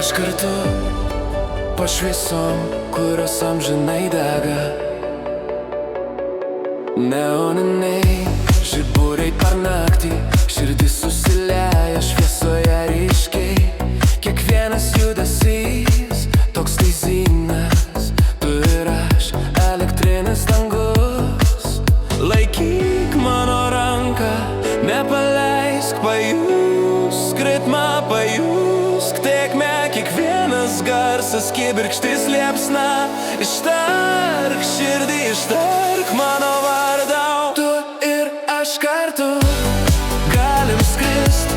aš kartu po šviesom, kurios amžinai dega. Neoniniai žiburiai per naktį, širdis susilieja šviesoje ryškiai. Kiekvienas judesys toks teisingas, tu ir aš, elektrinis dangus. Laikyk mano ranką, nepaleisk, pajusk ritmą, pajusk tėkmę. Kiekvienas garsas, kibirkštis liepsna, ištark širdį, ištark mano vardą. Tu ir aš kartu galim skrist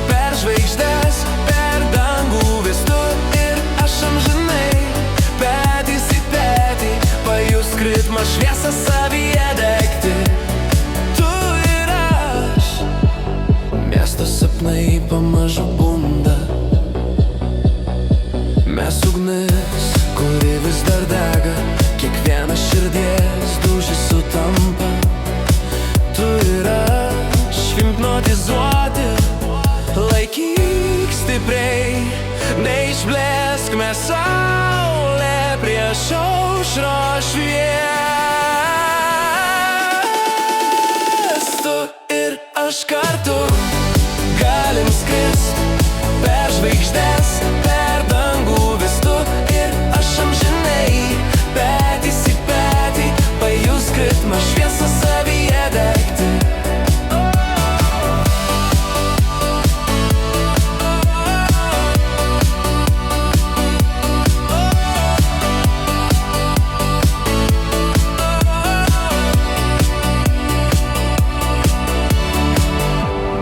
per žvaigždes, per dangų. Vis tu ir aš amžinai, petys į petį, pajusk ritmą, šviesą savyje degti. Tu ir aš. Miesto sapnai pamažu bunda, mes ugnis, kuri vis dar dega. Kiekvienas širdies dūžis sutampa. Tu ir aš, hipnotizuoti. Laikyk stipriai, neišblėsk, mes saulė prieš aušros švies. Tu ir aš kartu galim skrist per žvaigždes, per dangų. Vis tu ir aš amžinai, petys į petį, pajusk ritmą, šviesą savyje degti.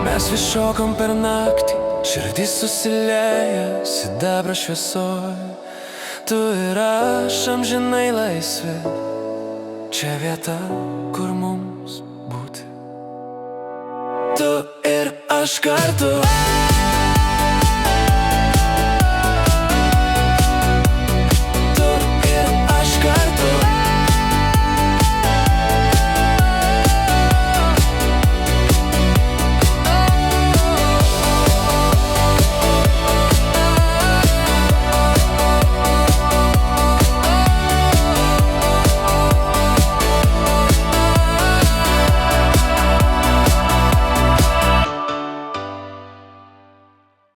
Mes vis šokam per naktį, širdis susilieja sidabro šviesoj. Tu ir aš amžinai laisvi, čia vieta, kur mums būti. Tu ir aš kartu.